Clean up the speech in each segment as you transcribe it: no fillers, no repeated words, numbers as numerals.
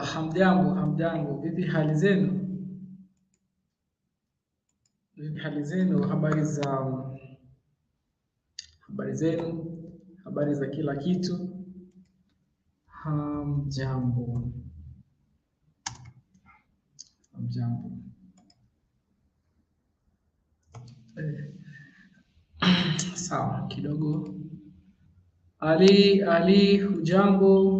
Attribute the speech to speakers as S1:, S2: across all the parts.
S1: Hamjambo, hamjambo. Vipi hali zenu? Vipi hali zenu? Habari zenu? Habari za kila kitu? Hamjambo. Hamjambo. Sawa, kidogo. Ali, hujambo?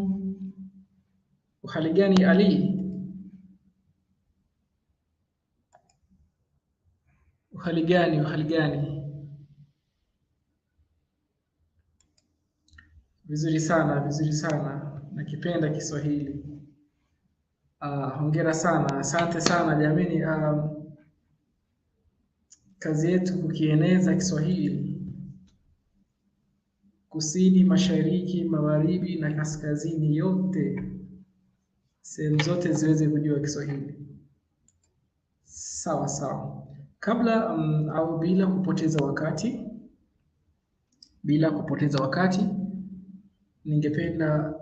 S1: Uhali gani Ali? Uhali gani? Vizuri sana. Nakipenda Kiswahili. Hongera sana. Asante sana jamani. Kazi yetu kukieneza Kiswahili. Kusini, mashariki, magharibi na kaskazini, yote sehemu zote ziweze kujua Kiswahili. Sawa. Kabla au bila kupoteza wakati, ningependa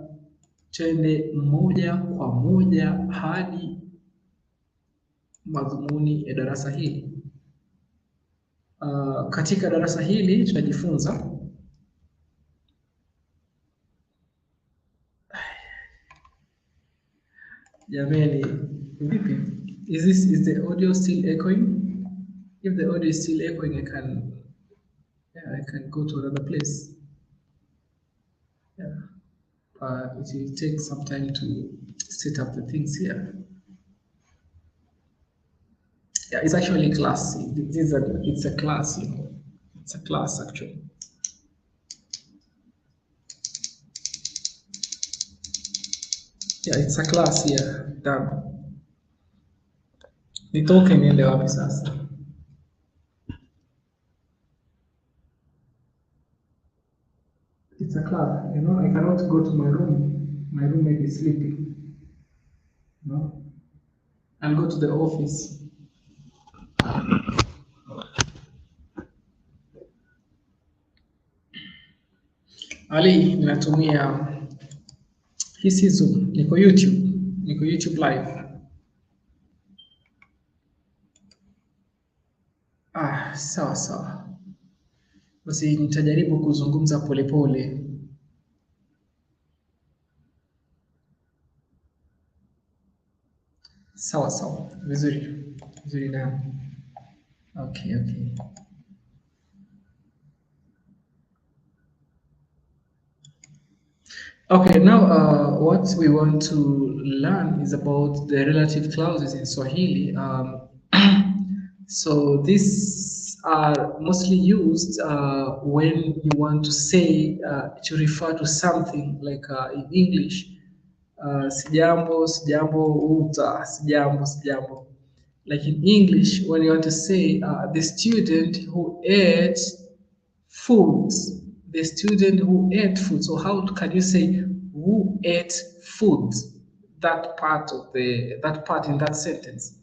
S1: twende moja kwa moja hadi madhumuni ya darasa hili. Katika darasa hili tutajifunza jamani, vipi? Is the audio still echoing? If the audio is still echoing, I can go to another place. It will take some time to set up the things here. It's actually a class. It's a class, you know. It's a class actually. It's a class here. Done. Nitoke niende wapi sasa? It's a class, you know. I cannot go to my room. My roommate is sleeping. No, I'll go to the office. Ali, natumia hii Zoom. Niko YouTube live. Sawa. Basi nitajaribu kuzungumza polepole. Sawa. Vizuri na. Okay. Okay, now what we want to learn is about the relative clauses in Swahili. So these are mostly used when you want to say, to refer to something, like in English, sijambo, uta, sijambo. Like in English, when you want to say the student who ate food. The student who ate food. So how can you say who ate food? That part in that sentence.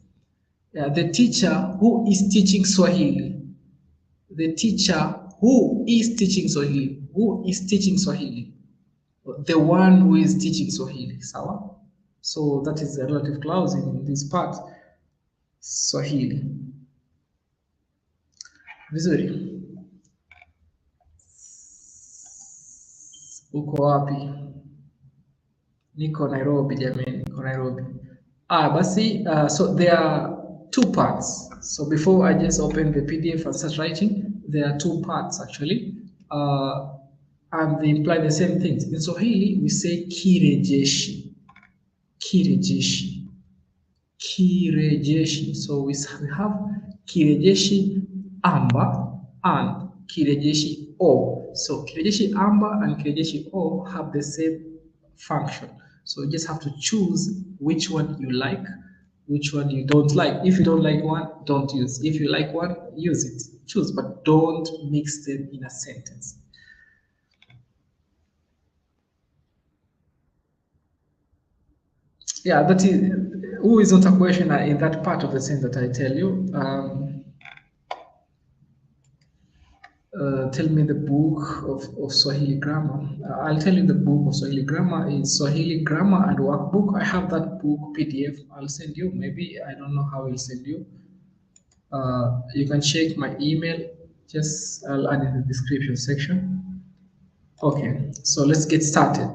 S1: The teacher who is teaching Swahili. The teacher who is teaching Swahili. Who is teaching Swahili? The one who is teaching Swahili. Sawa? So that is the relative clause in this part. Swahili. Vizuri. Uko wapi? Niko Nairobi jamani, niko Nairobi. Basi, so there are two parts. So before I just open the PDF and start writing, there are two parts actually. And they imply the same things. In Swahili, we say kirejeshi. So we have kirejeshi amba and kirejeshi o. So kirejeshi amba and kirejeshi o have the same function. So you just have to choose which one you like, which one you don't like. If you don't like one, don't use. If you like one, use it. Choose, but don't mix them in a sentence. That is, who is not a question in that part of the sentence that I tell you. tell me the book of Swahili grammar. I'll tell you the book of Swahili grammar is Swahili Grammar and Workbook. I have that book PDF. I'll send you. Maybe I don't know how I'll send you. You can check my email. Just I'll add in the description section. Okay, so let's get started.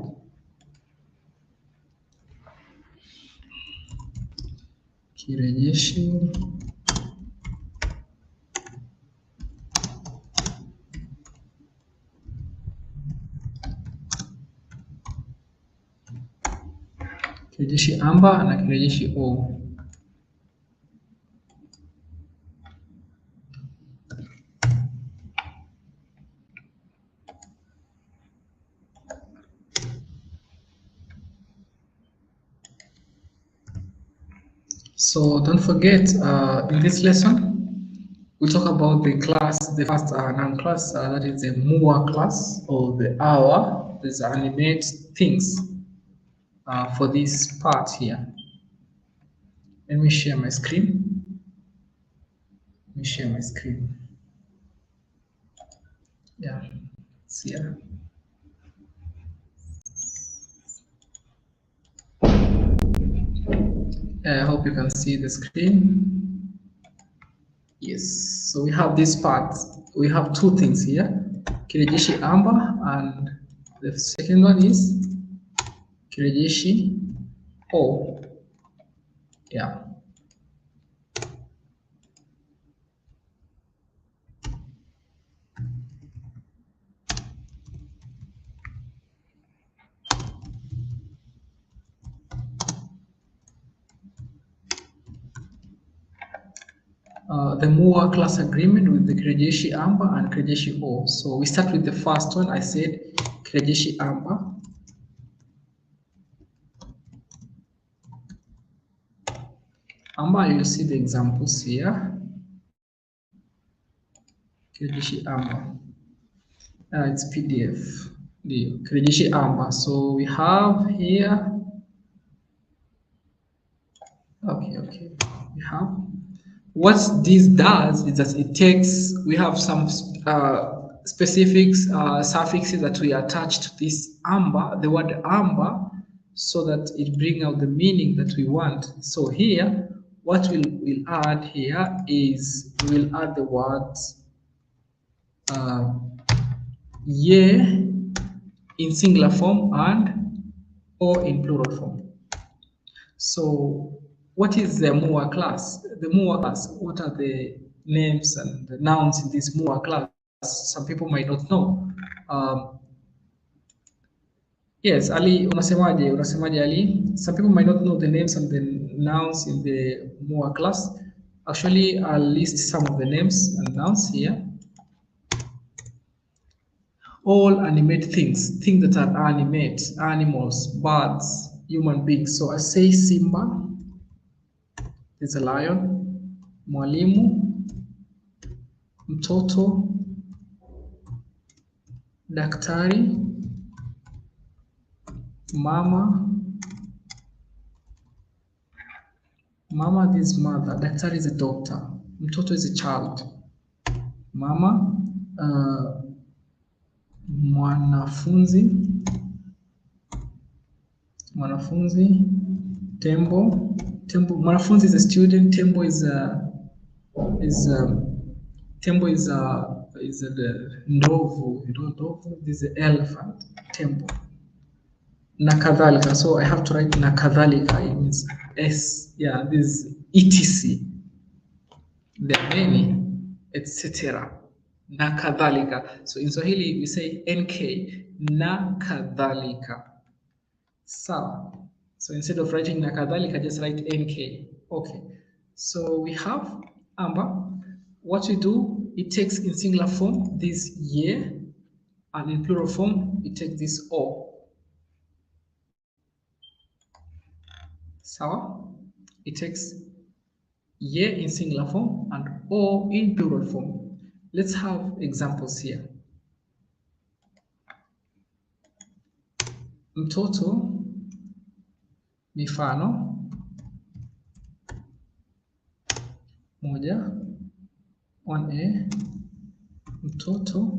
S1: Kirejeshi kirejeshi amba na kirejeshi o. So don't forget, in this lesson, we talk about the class, the first noun class, that is the MUA class or the hour. There's animate things for this part here. Let me share my screen. Let me share my screen. Yeah, it's here. I hope you can see the screen. Yes, so we have this part. We have two things here. Kirejeshi amba, and the second one is kirejeshi o. Yeah. The MUA class agreement with the Kirejeshi Amba and Kirejeshi O. So we start with the first one. I said Kirejeshi Amba. Amba, you'll see the examples here. Kirejeshi Amba. It's PDF. The Kirejeshi Amba. So we have here. Okay. We have. What this does is that it takes, we have some specifics, suffixes that we attach to this amba, the word amba, so that it brings out the meaning that we want. So here, what we'll add here is we'll add the words ye in singular form and o in plural form. So what is the MUA class? The MUA class, what are the names and the nouns in this MUA class? Some people might not know. Yes, Ali, unasemaje Ali? Some people might not know the names and the nouns in the MUA class. Actually, I'll list some of the names and nouns here. All animate things that are animate, animals, birds, human beings. So I say Simba, is a lion. Mwalimu, Mtoto, daktari, mama, this mother, daktari is a doctor, Mtoto is a child, mama, mwanafunzi, tembo, mwanafunzi is a student, tembo is the ndovu, ndovu is the elephant, tembo. Nakadhalika. So I have to write nakadhalika. It means S. Yeah, this etc. There are many, etc. Nakadhalika. So in Swahili we say NK. Nakadhalika. So instead of writing nakadhalika, just write NK. Okay. So we have amba. What we do, it takes in singular form this ye, and in plural form it takes this o. Sawa? It takes ye in singular form and o in plural form. Let's have examples here. Mtoto, mifano, moja, 1A, Mtoto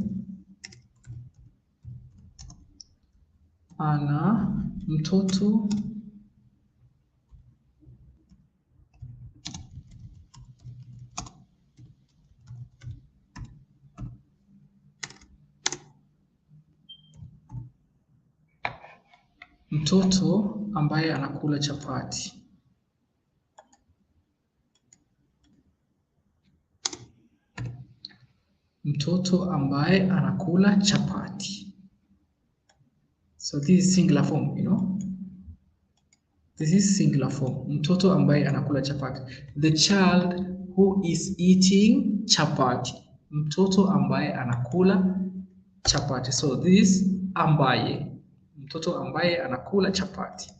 S1: mtoto ambaye anakula chapati. Mtoto ambaye anakula chapati. So this is singular form, you know. This is singular form. Mtoto ambaye anakula chapati. The child who is eating chapati. Mtoto ambaye anakula chapati. So this is ambaye. Mtoto ambaye anakula chapati.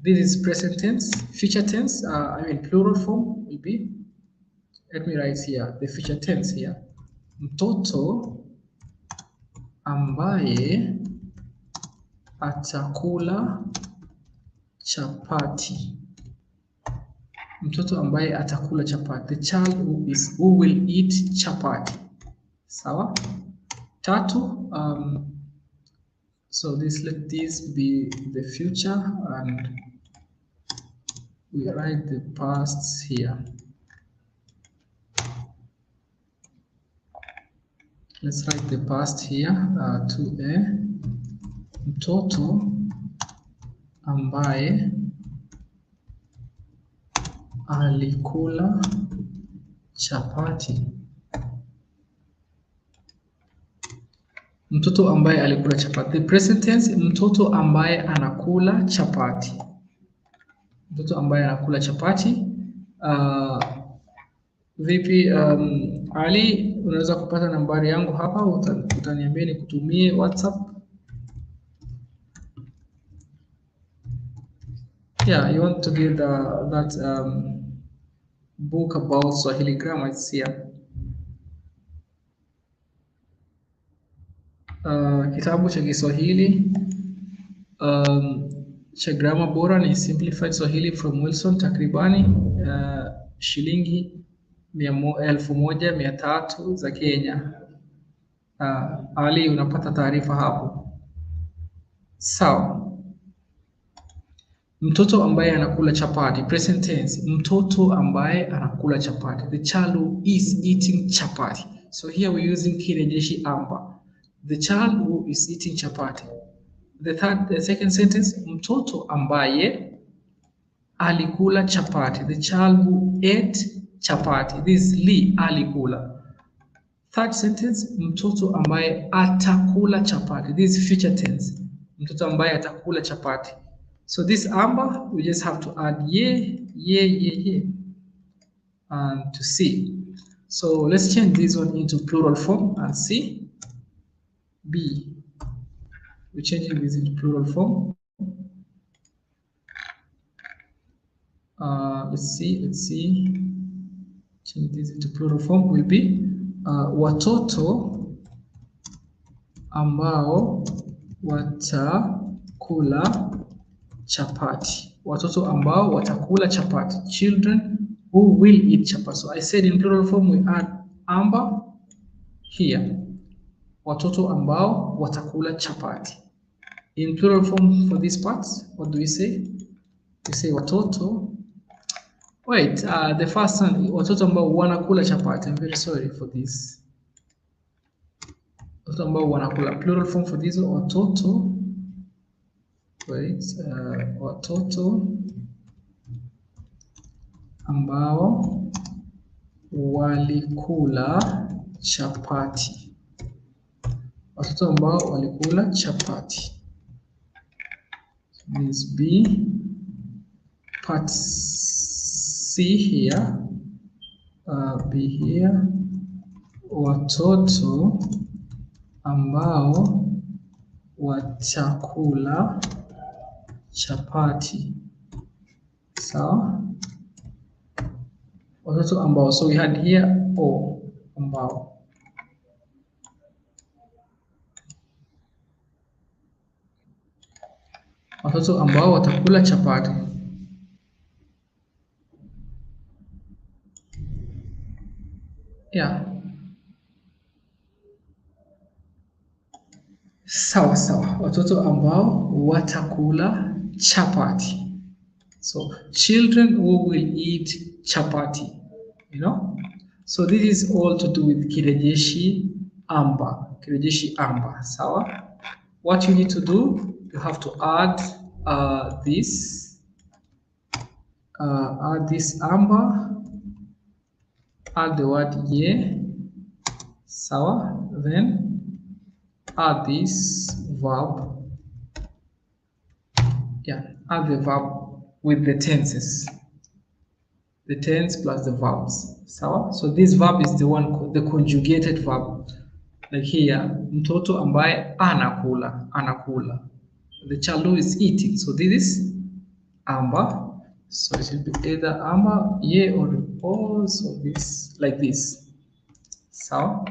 S1: This is present tense. Future tense, plural form will be, let me write here the future tense here. Mtoto ambaye atakula chapati. Mtoto ambaye atakula chapati. The child who will eat chapati. Sawa? Tatu, so let this be the future and we write the past here. Let's write the past here, 2a. Mtoto ambaye alikula chapati. Mtoto ambaye alikula chapati. The present tense, mtoto ambaye anakula chapati. Mtoto ambaye anakula chapati. Vipi, Ali, unaweza kupata nambari yangu hapa, utaniambia nikutumie WhatsApp. Yeah, you want to get that book about Swahili grammar, it's here. Kitabu cha Kiswahili cha grammar bora ni Simplified Swahili from Wilson, takribani shilingi 1,300 za Kenya. Ali, unapata taarifa hapo. Sawa. Mtoto ambaye anakula chapati. Present tense. Mtoto ambaye anakula chapati. The child who is eating chapati. So here we're using KIREJESHI AMBA. The child who is eating chapati. The second sentence. Mtoto ambaye alikula chapati. The child who ate chapati. This is li, alikula. Third sentence. Mtoto ambaye atakula chapati. This is future tense. Mtoto ambaye atakula chapati. So this amba, we just have to add ye, and to see. So let's change this one into plural form and see. B. We're changing this into plural form. Let's see. Change this into plural form will be watoto ambao watakula chapati. Watoto ambao watakula chapati. Children who will eat chapati. So I said in plural form we add amba here. Watoto ambao watakula chapati. In plural form for these parts, what do we say? We say watoto. Wait, the first one, watoto ambao wanakula chapati. I'm very sorry for this. Watoto ambao wanakula. Plural form for this, watoto. Wait, watoto ambao walikula chapati. Watoto ambao walikula chapati. Means B. Part C here. B here. Watoto ambao watakula chapati. Sawa? Watoto ambao. So we had here o, ambao. Watoto ambao watakula chapati. Yeah. Sawa sawa. Watoto ambao watakula chapati. So children who will eat chapati, you know. So this is all to do with kirejeshi amba. Kirejeshi amba. Sawa. What you need to do, you have to add this amba, add the word ye, sawa, then add this verb. Yeah, add the verb with the tenses. The tense plus the verbs. Sawa? So this verb is the one, the conjugated verb. Like here, mtoto ambaye anakula, anakula. The child who is eating. So this is amba. So it will be either amba+ye or also this, like this. Sawa?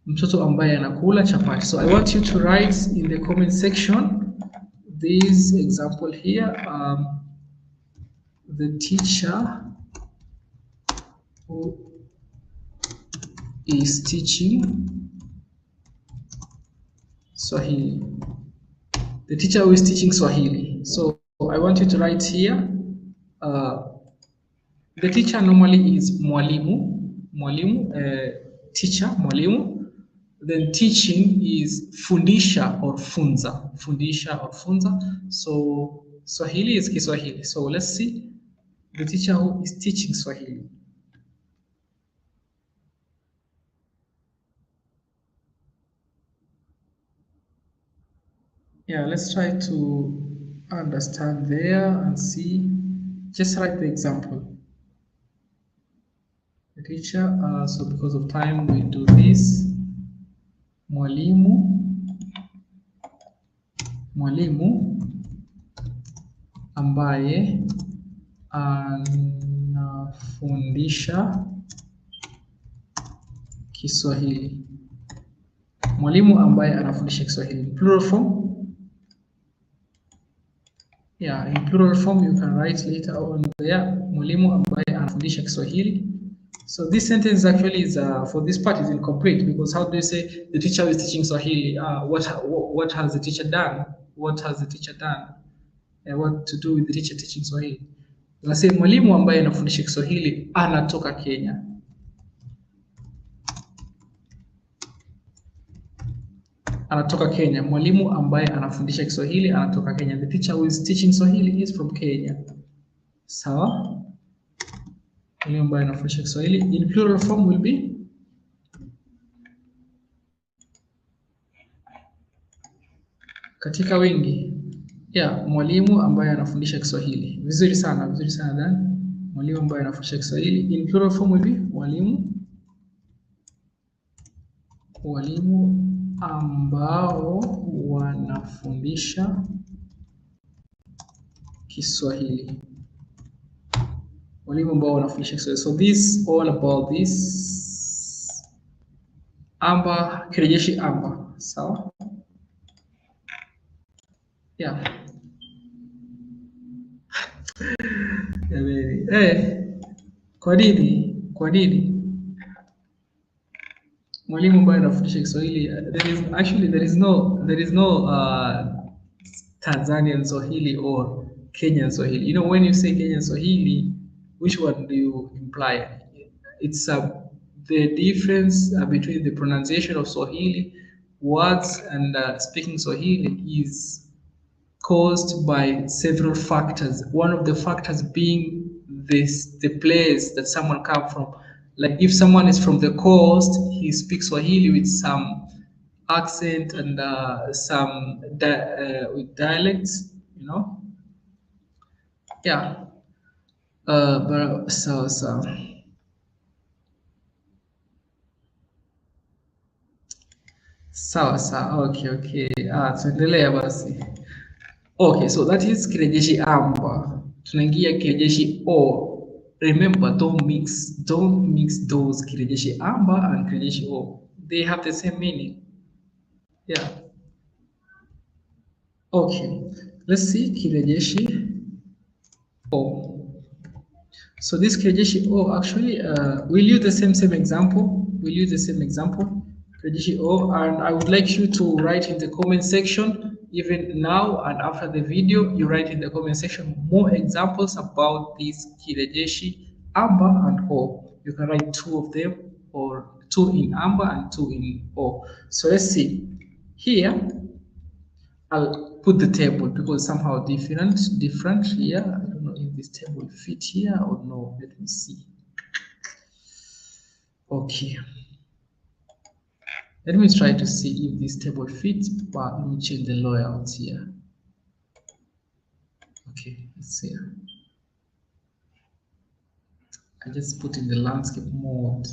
S1: Mtoto ambaye anakula chapati. So I want you to write in the comment section this example here. The teacher who is teaching Swahili. The teacher who is teaching Swahili. So I want you to write here. The teacher normally is mwalimu. Mwalimu, teacher, mwalimu. Then teaching is fundisha or funza. Fundisha or funza. So Swahili is Kiswahili. So let's see the teacher who is teaching Swahili. Yeah, let's try to understand there and see. Just write the example. The teacher, so because of time, we do this. Mwalimu. Mwalimu ambaye anafundisha Kiswahili. Mwalimu ambaye anafundisha Kiswahili. Plural form. Yeah, in plural form you can write later on there. Mwalimu ambaye anafundisha Kiswahili. So this sentence actually is for this part is incomplete, because how do you say the teacher is teaching Swahili? What has the teacher done? What has the teacher done? What to do with the teacher teaching Swahili? Unasema mwalimu ambaye anafundisha Kiswahili anatoka Kenya. Anatoka Kenya. Mwalimu ambaye anafundisha Kiswahili anatoka Kenya. The teacher who is teaching Swahili is from Kenya. Sawa? Mwalimu ambaye anafundisha Kiswahili in plural form will be katika wingi. Yeah, mwalimu ambaye anafundisha Kiswahili. Vizuri sana Dan. Mwalimu ambaye anafundisha Kiswahili in plural form will be walimu. Walimu ambao wanafundisha Kiswahili. Walimu ambao wanafundisha Kiswahili. So this all about this amba, kirejeshi amba. Sawa? Yeah. Kwa nini? Mwalimu ambaye anafundisha Kiswahili, there is no Tanzanian Swahili or Kenyan Swahili. You know, when you say Kenyan Swahili, which one do you imply? It's the difference between the pronunciation of Swahili words and speaking Swahili is caused by several factors. One of the factors being the place that someone comes from. Like if someone is from the coast, he speaks Swahili with some accent and some with dialects, you know. Yeah. But so. Sawa. Okay. Tuendelea basi. Okay, so that is kirejeshi amba. Tunaingia kirejeshi o. Remember, don't mix those kirejeshi amba and kirejeshi o. They have the same meaning. Yeah. Okay. Let's see kirejeshi o. So this kirejeshi o actually we'll use the same example. Kirejeshi O, and I would like you to write in the comment section, even now and after the video, you write in the comment section more examples about this Kirejeshi Amba and O. You can write 2 of them, or 2 in Amba and 2 in O. So let's see. Here, I'll put the table because somehow different here. I don't know if this table will fit here or no. Let me see. Okay. Let me try to see if this table fits, but let me change the layout here. Okay, let's see. I just put in the landscape mode.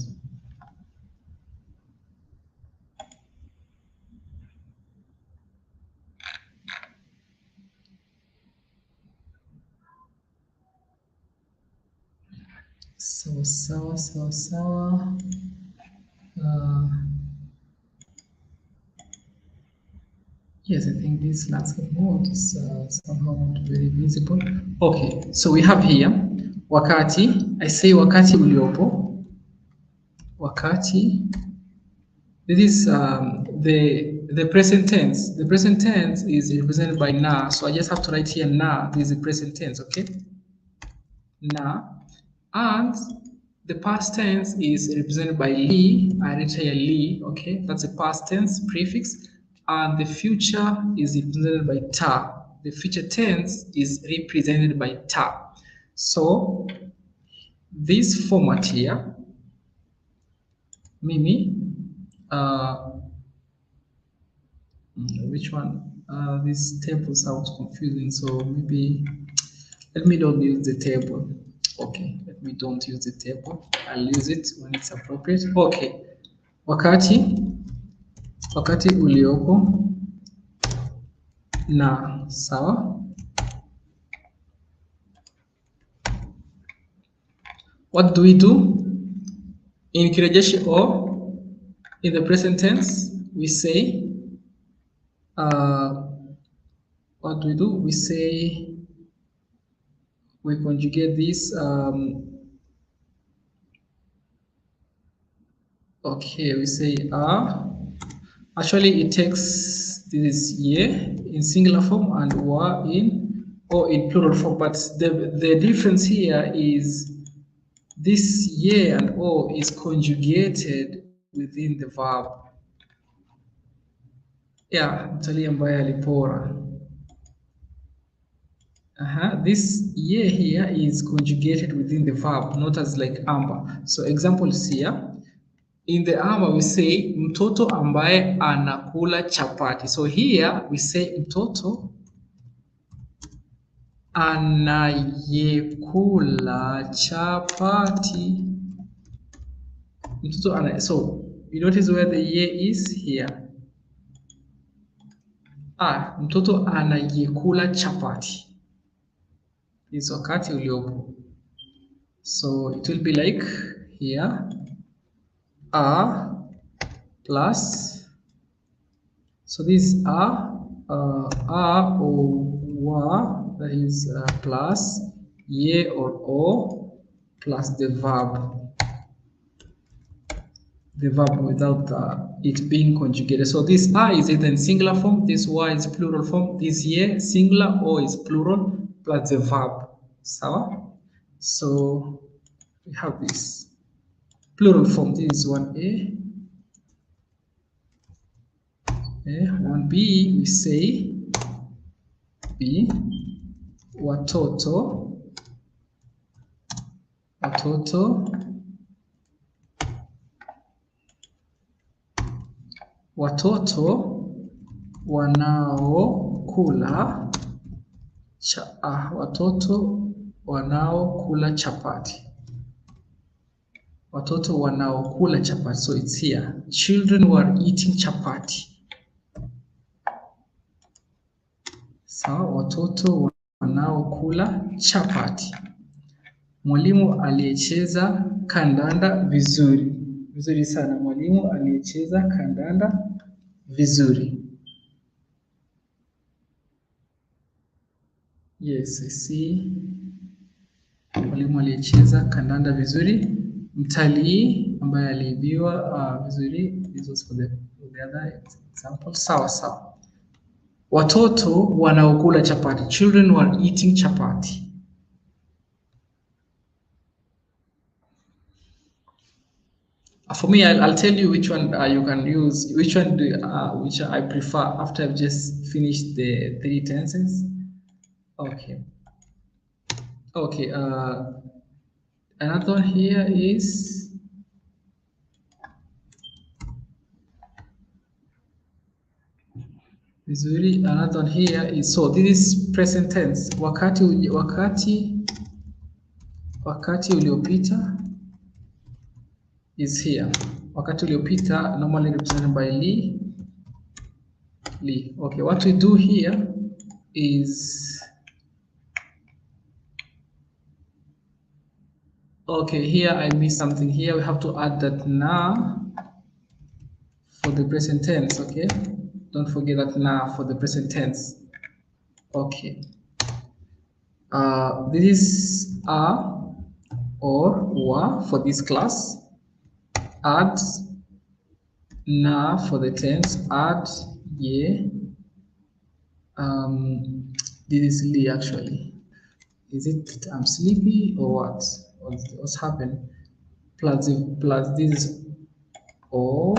S1: Sawa. Yes, I think this landscape mode is somehow not very visible. Okay, so we have here wakati. I say wakati uliopo. Wakati. This is the present tense. The present tense is represented by na, so I just have to write here na. This is the present tense, okay? Na. And the past tense is represented by li. I write here li, okay? That's the past tense prefix. And the future is represented by ta. The future tense is represented by ta. So this format here, mimi, which one? This table sounds confusing, so maybe let me don't use the table. Okay, let me don't use the table. I'll use it when it's appropriate. Okay, wakati uliopo na, sawa. What do we do in kirejeshi o? In the present tense, we say, what do we do? We say, we conjugate this. Okay, we say actually it takes this ye in singular form and wa in plural form, but the difference here is this ye and o is conjugated within the verb. Yeah, mtalii ambaye alipora. This ye here is conjugated within the verb, not as like amba. So examples here. In the amba we say mtoto ambaye anakula chapati. So here we say mtoto anayekula chapati. Mtoto so you notice where the ye is here. Mtoto anayekula chapati. Is wakati uliopo. So it will be like here plus, so these are or wa, that is plus ye or o plus the verb without it being conjugated. So this is either in singular form, this wa is plural form, this ye singular, o is plural plus the verb. So we have this plural form. This is 1a. 1b, we say b.Watoto. Watoto wanaokula watoto wanaokula chapati. Watoto wanaokula chapati. So it's here. Children who are eating chapati. Sawa, watoto wanaokula chapati. Mwalimu aliyecheza kandanda vizuri. Vizuri sana. Mwalimu aliyecheza kandanda vizuri. Yes, I see. Mwalimu aliyecheza kandanda vizuri. Mtalii ambaye aliibiwa vizuri. This was for the other example. Sawa sawa. Watoto wanaokula chapati. Children were eating chapati. For me, I'll tell you which one you can use, which one which I prefer after I've just finished the 3 tenses. Okay. Okay. Another one here is vizuri. Another one here is, so this is present tense. Wakati uliopita is here. Wakati uliopita normally represented by li. Okay, what we do here is, okay, here I missed something. Here we have to add that na for the present tense. Okay, don't forget that na for the present tense. Okay, this is a or wa for this class. Add na for the tense. Add ye. This is li actually. Is it I'm sleepy or what? What's happened? Plus this is o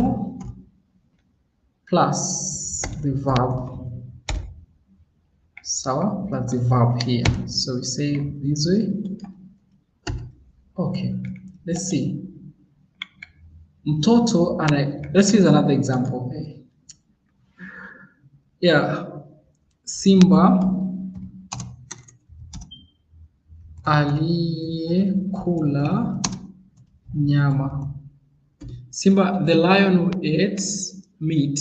S1: plus the verb. Sawa, plus the verb here. So we say this way. Okay, let's see. Mtoto let's use another example. Okay. Yeah, Simba aliyekula nyama. Simba, the lion who ate meat.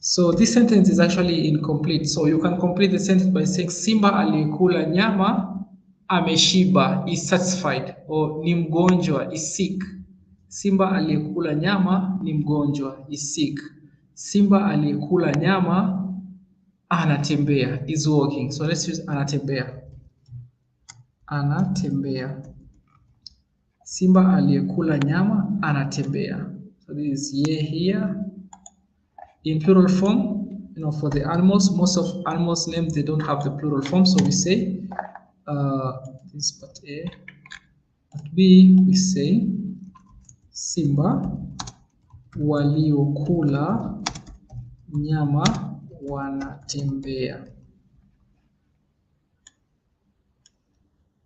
S1: So this sentence is actually incomplete. So you can complete the sentence by saying Simba aliyekula nyama ameshiba, is satisfied, or ni mgonjwa, is sick. Simba aliyekula nyama ni mgonjwa, is sick. Simba aliyekula nyama anatembea, is walking. So let's use anatembea. Anatembea. Simba aliyekula nyama anatembea. So this is ye here. In plural form, for the animals, most of animals' names, they don't have the plural form. So we say, this part A, part B, we say, Simba waliokula nyama wanatembea.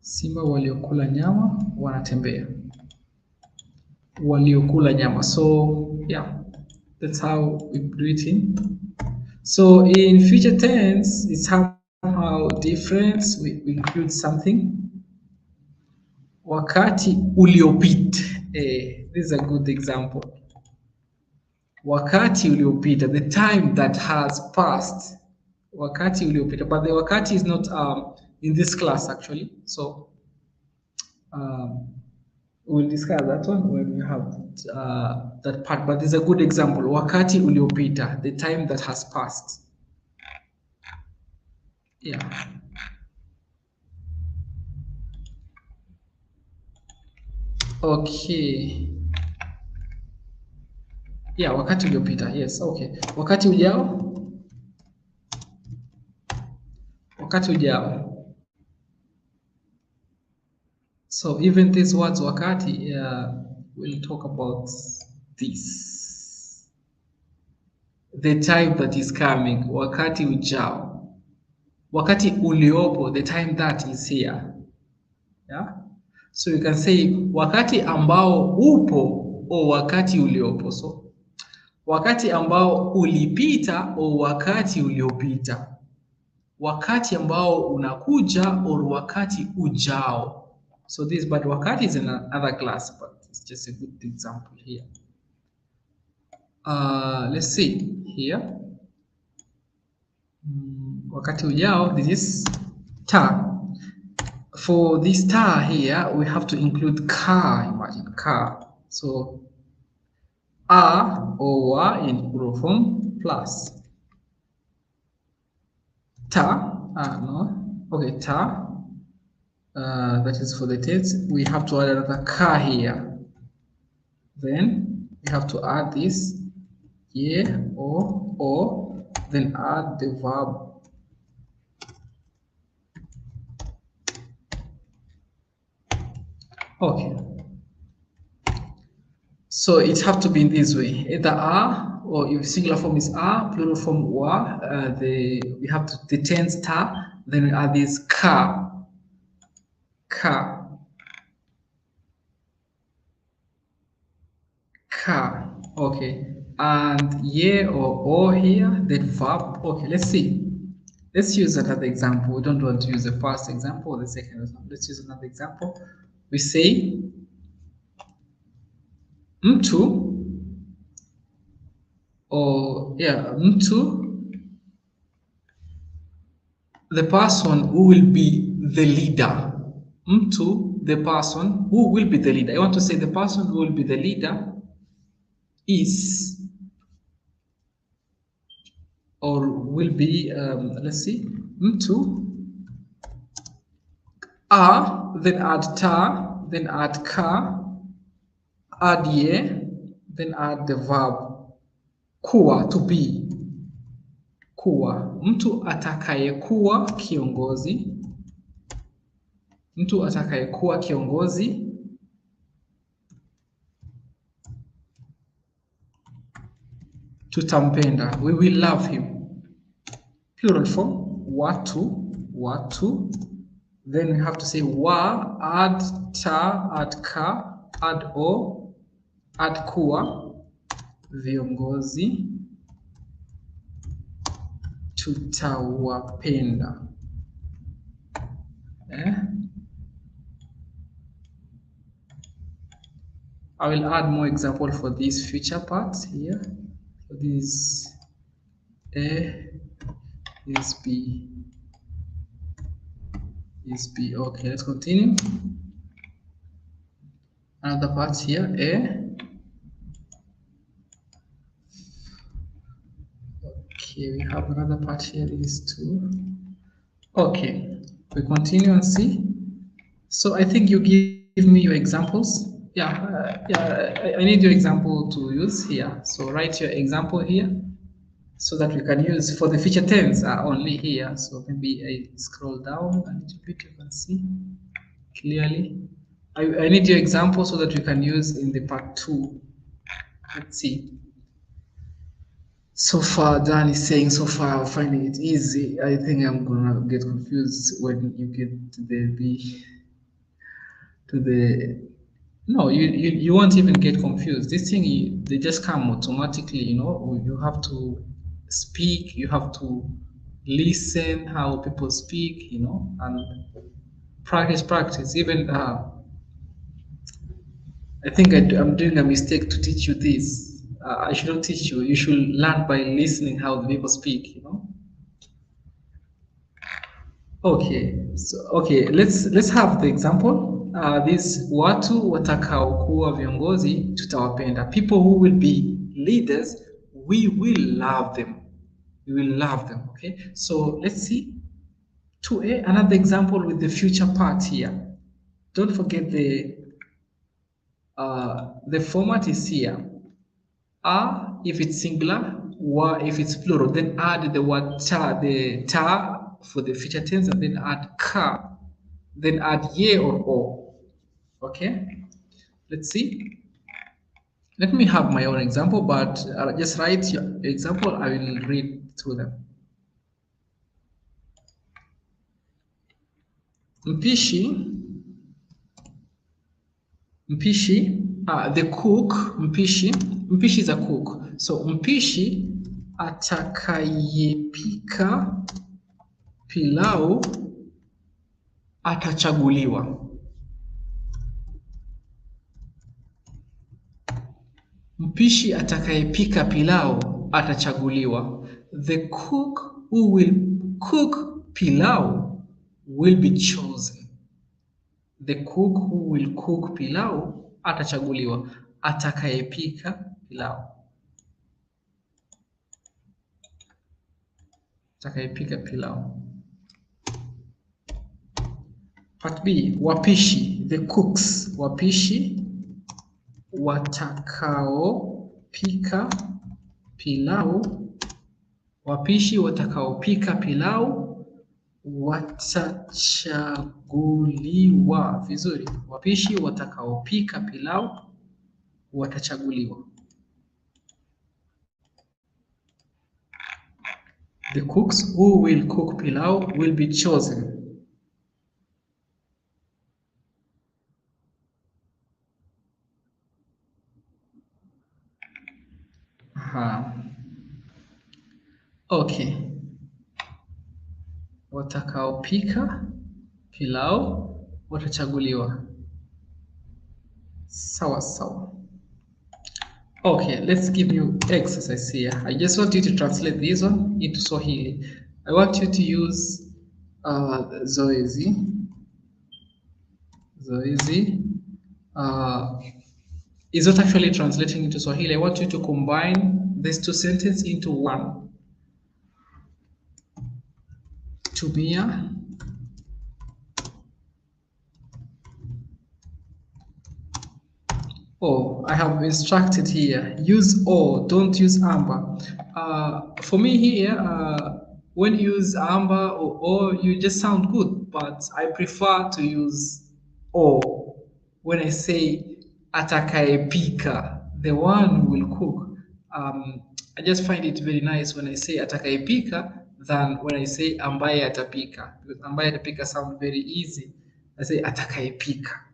S1: Simba waliokula nyama wanatembea. Waliokula nyama. So yeah, that's how we do it in. So in future tense, it's somehow different. We include something. Wakati uliopita. This is a good example. Wakati uliopita, the time that has passed. Wakati uliopita, but the wakati is not in this class actually. So we'll discuss that one when we have that part. But this is a good example. Wakati uliopita, the time that has passed. Yeah. Okay. Yeah, wakati uliopita. Yes, okay. Wakati ujao. Wakati ujao. So even these words wakati, we'll talk about this. The time that is coming. Wakati ujao. Wakati uliopo, the time that is here. Yeah? So you can say wakati ambao upo o wakati uliopo. So wakati ambao ulipita o wakati uliopita. Wakati ambao unakuja or wakati ujao. So this, but wakati is in another class, but it's just a good example here. Let's see here. Wakati ujao, this is ta. For this ta here, we have to include ka. Imagine ka. So a or wa in plural form plus ta. No. Okay, ta. That is for the tense. We have to add another ka here. Then we have to add this ye or o, then add the verb. Okay. So it have to be in this way. Either are, or if singular form is are, plural form wa, we have to the tense ta, then we add this ka. Ka. Ka. Okay. And ye or o here, then verb. Okay, let's see. Let's use another example. We don't want to use the first example or the second example. Let's use another example. We say mtu, or yeah, mtu, the person who will be the leader. Mtu, the person who will be the leader. I want to say the person who will be the leader is, or will be, let's see, mtu, a, then add ta, then add ka, add ye, then add the verb kuwa, to be. Kuwa, mtu atakayekuwa kiongozi. Mtu atakayekuwa kiongozi tutampenda, we will love him. Plural form watu, watu. Then we have to say wa, add ta, add ka, add o, add kuwa, viongozi tutawapenda. I will add more example for these future parts here. So this A, is B, is B. Okay, let's continue. Another part here, A. Okay, we have another part here, is 2. Okay, we continue and see. So I think you give me your examples. I need your example to use here. So write your example here so that we can use for the future tense only here. So maybe I scroll down a little bit, you can see clearly. I need your example so that we can use in the part 2. Let's see. So far, Dan is saying so far I'm finding it easy. I think I'm gonna get confused when you get to the B. No, you won't even get confused. This thing, they just come automatically, you know. You have to speak, you have to listen how people speak, you know, and practice. Even I think I'm doing a mistake to teach you this. I shouldn't teach you. You should learn by listening how the people speak, you know. Okay, so let's have the example. This watu watakaokuwa viongozi tutawapenda. People who will be leaders, we will love them. We will love them. Okay, so let's see 2A, another example with the future part here. Don't forget the format is here. A if it's singular, wa if it's plural, then add the word ta, the ta for the future tense, and then add ka, then add ye or o. Okay, let's see. Let me have my own example, but just write your example. I will read through them. Mpishi, the cook, mpishi is a cook. So mpishi atakayepika pilau atachaguliwa. Mpishi atakayepika pilau atachaguliwa. The cook who will cook pilau will be chosen. The cook who will cook pilau atachaguliwa. Atakayepika pilau. Atakayepika pilau. Part B, wapishi, the cooks. Wapishi watakaopika pilau. Wapishi watakaopika pilau watachaguliwa. Vizuri. Wapishi watakaopika pilau watachaguliwa. The cooks who will cook pilau will be chosen. Aha. Okay. Watakaopika pilau watachaguliwa. Sawa sawa. Okay, let's give you exercise here. I just want you to translate this one into Swahili. I want you to use zoezi. Zoezi is not actually translating into Swahili. I want you to combine these two sentences into one. Tumia o. I have instructed here. Use o, don't use amba. For me here, when you use amba or o, you just sound good, but I prefer to use o when I say atakayepika, the one who will cook. I just find it very nice when I say atakayepika than when I say ambaye atapika, because ambaye atapika sounds very easy. I say atakayepika.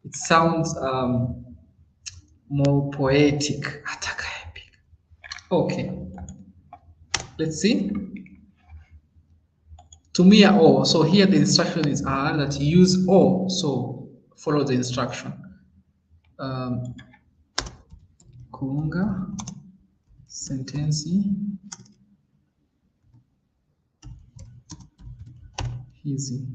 S1: It sounds more poetic. Atakayepika. Okay. Let's see. Tumia o. So here the instructions are that you use o. So follow the instruction. Kuunga sentensi hizi.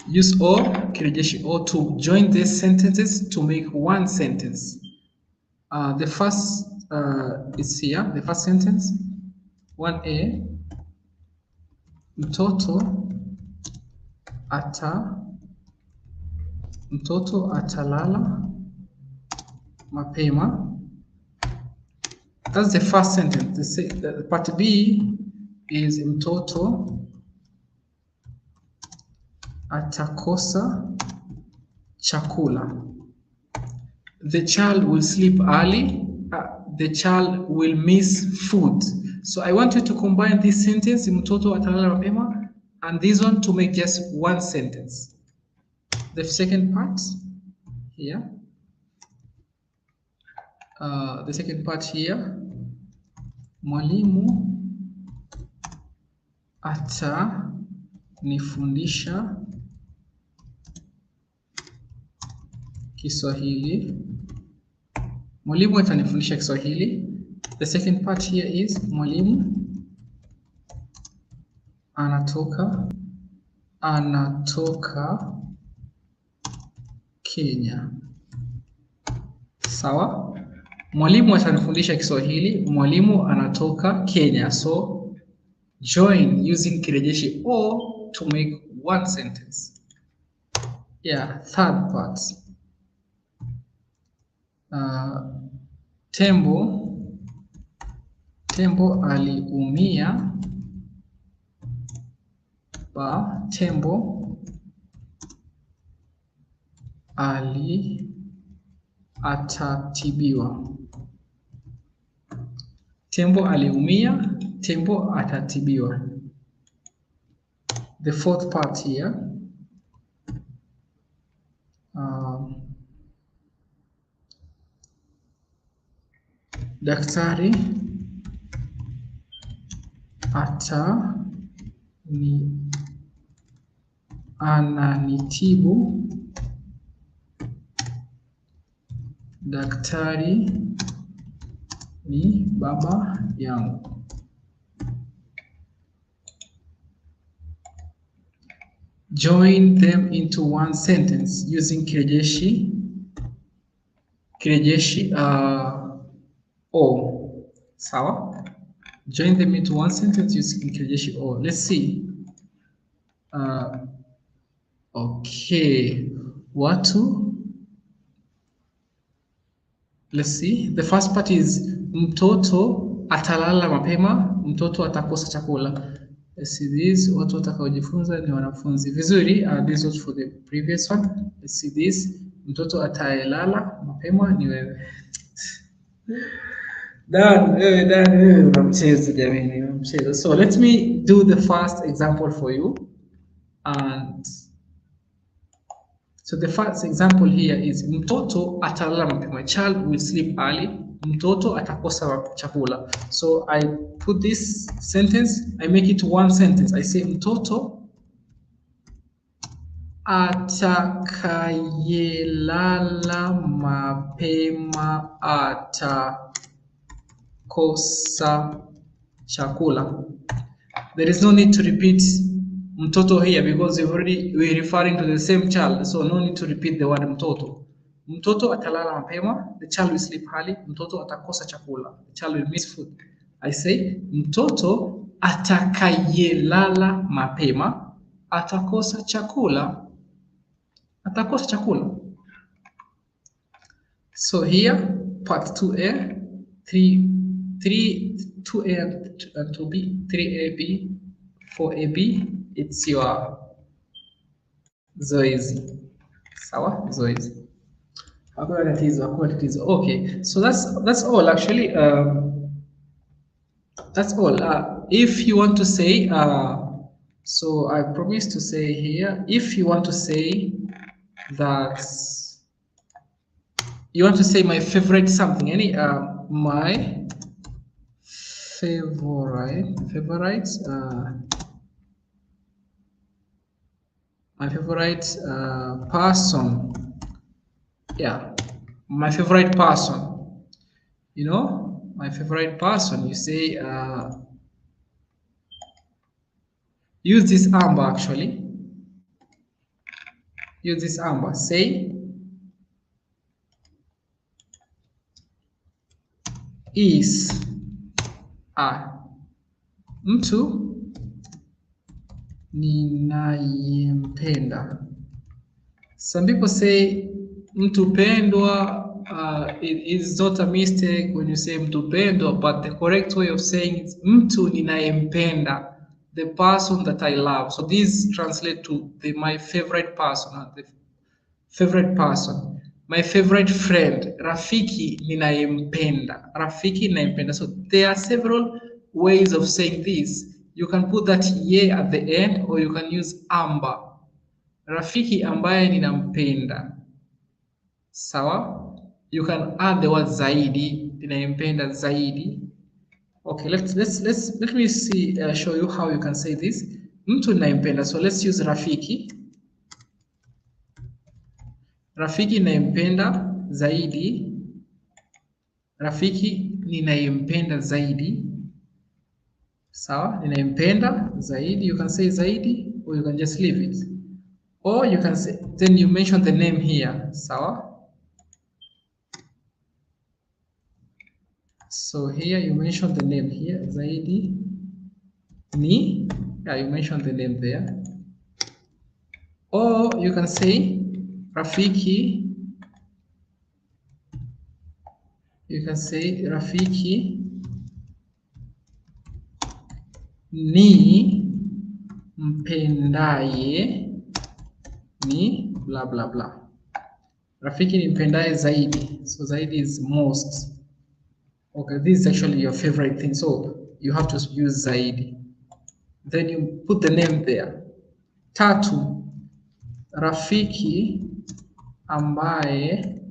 S1: Use o, kirejeshi o, to join these sentences to make one sentence. The first is here, the first sentence. 1a. Mtoto atalala mapema. That's the first sentence. The part B is mtoto atakosa chakula. The child will sleep early. The child will miss food. So I want you to combine this sentence, mtoto atalala mapema, and this one to make just one sentence. The second part here. The second part here. Mwalimu atanifundisha Kiswahili. Mwalimu atanifundisha Kiswahili. The second part here is mwalimu anatoka Kenya. Sawa? Mwalimu atanifundisha Kiswahili. Mwalimu anatoka Kenya. So join using kirejeshi o to make one sentence. Yeah, third part. Tembo aliumia. Tembo atatibiwa. Tembo aliumia. Tembo atatibiwa. The fourth part here. Daktari ananitibu. Daktari ni baba yangu. Join them into one sentence using kirejeshi o. Sawa? Join them into one sentence using kirejeshi o. Let's see. Okay. Watu Let's see. The first part is mtoto atalala mapema, mtoto atakosa chakula. Let's see this. Watu watakaojifunza ni wanafunzi. Vizuri. This was for the previous one. Let's see this. Mtoto atayelala mapema ni wewe. Dan, unamchezo jamani, unamchezo. So let me do the first example for you. And so the first example here is mtoto atalala mapema. Child will sleep early. Mtoto atakosa chakula. So I put this sentence, I make it one sentence. I say mtoto atakayelala mapema atakosa chakula. There is no need to repeat mtoto here because we're referring to the same child, so no need to repeat the word mtoto. Mtoto atalala mapema, the child will sleep early. Mtoto atakosa chakula, the child will miss food. I say mtoto atakayelala mapema atakosa chakula. Atakosa chakula. So here part 2A, 2A and 2B, 3AB, 4AB, it's your zoezi. Sawa? Zoezi. Hakuna tatizo. Okay, so that's all actually. That's all. If you want to say, so I promise to say here, if you want to say that you want to say my favorite something, any my favorite person. Yeah, my favorite person. You know, my favorite person. You say use this Amba actually. Use this Amba. Say is mtu ninayempenda. Some people say mtu pendwa. It is not a mistake when you say mtu pendwa, but the correct way of saying is mtu ninayempenda, the person that I love. So these translate to my favorite person, the favorite person. My favorite friend, rafiki ninayempenda. Rafiki ninayempenda. So there are several ways of saying this. You can put that ye at the end, or you can use amba. Rafiki ambaye ninampenda. Sawa? You can add the word zaidi, ninayempenda zaidi. Okay, let me see, show you how you can say this. Mtu ninayempenda. So let's use rafiki. Rafiki ninayempenda zaidi. Rafiki ninayempenda zaidi. Sawa? Ninayempenda zaidi. You can say zaidi, or you can just leave it. Or you can say, then you mention the name here. Sawa? So here you mention the name here. Zaidi ni. Yeah, you mention the name there. Or you can say rafiki. You can say rafiki ni mpendaye ni blah blah blah. Rafiki ni mpendaye zaidi. So zaidi is most. Okay, this is actually your favorite thing. So you have to use zaidi. Then you put the name there. Tatu, rafiki ambaye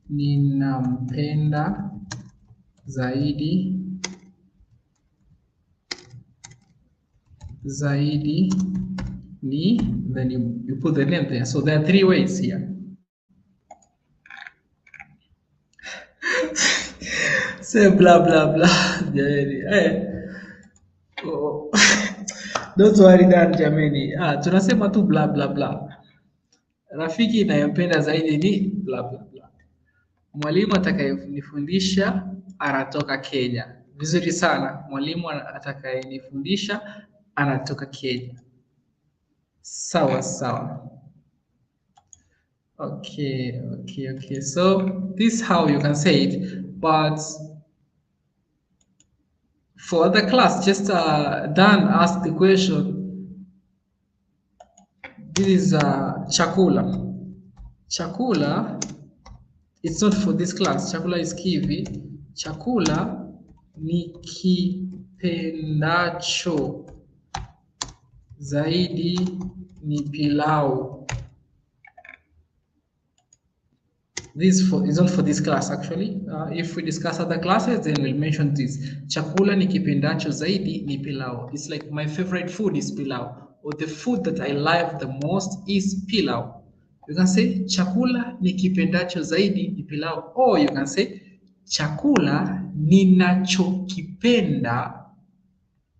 S1: ninampenda zaidi ni, then you put the name there. So there are 3 ways here. Say blah blah blah. Oh. Don't worry Dan jamani. Tunasema tu blah blah blah. Rafiki ninayempenda zaidi ni blah blah blah. Mwalimu atakayenifundisha anatoka Kenya. Vizuri sana. Mwalimu atakayenifundisha anatoka Kenya. Sawa sawa. Okay. So this is how you can say it, but for the class, just Dan asked the question. This is chakula. Chakula, it's not for this class. Chakula is kivi. Chakula ni kipendacho zaidi ni pilau. This is not for this class actually. If we discuss other classes, then we'll mention this. Chakula ni kipendacho zaidi ni pilau. It's like my favorite food is pilau, or the food that I love the most is pilau. You can say chakula ni kipendacho zaidi ni pilau, or you can say chakula ninachokipenda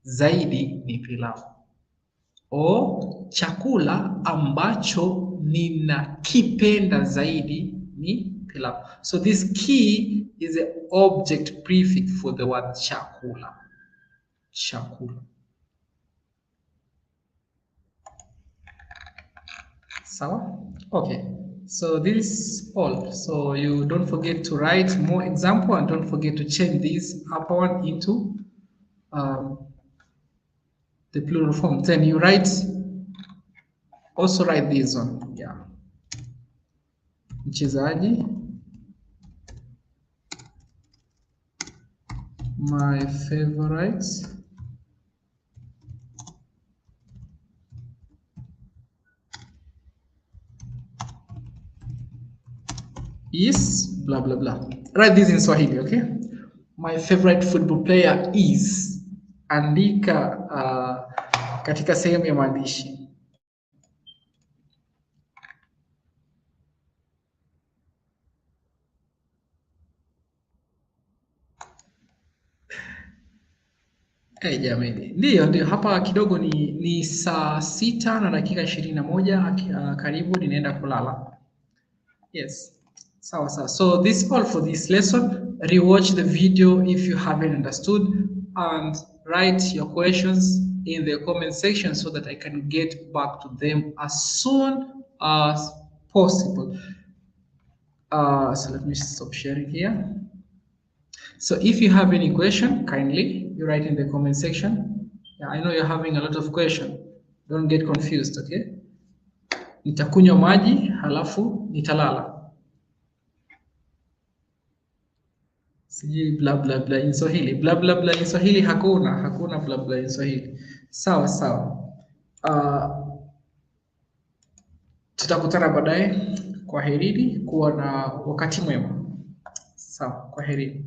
S1: zaidi ni pilau, or chakula ambacho ninakipenda zaidi ni pilau. So this ki is an object prefix for the word chakula. Chakula. Sawa? Okay. So this is all. So you don't forget to write more example, and don't forget to change this upper one into the plural form. Then you also write this one. Yeah. Mchezaji. My favorite is blah blah blah. Write this in Swahili, okay? My favorite football player is. Andika katika sehemu ya maandishi. Jamani, ndio hapa kidogo ni saa 6:21. Karibu ninaenda kulala. Yes. Sawa. So this is all for this lesson. Rewatch the video if you haven't understood, and write your questions in the comment section so that I can get back to them as soon as possible. So let me stop sharing here. So if you have any question, kindly you write in the comment section. Yeah, I know you're having a lot of questions. Don't get confused, okay? Nitakunywa maji halafu nitalala. Sijui blah blah blah in Swahili. Blah blah blah in Swahili hakuna blah blah in Swahili. Sawa. Tutakutana baadaye. Kwaherini, kuwa na wakati mwema. Sawa, kwaherini.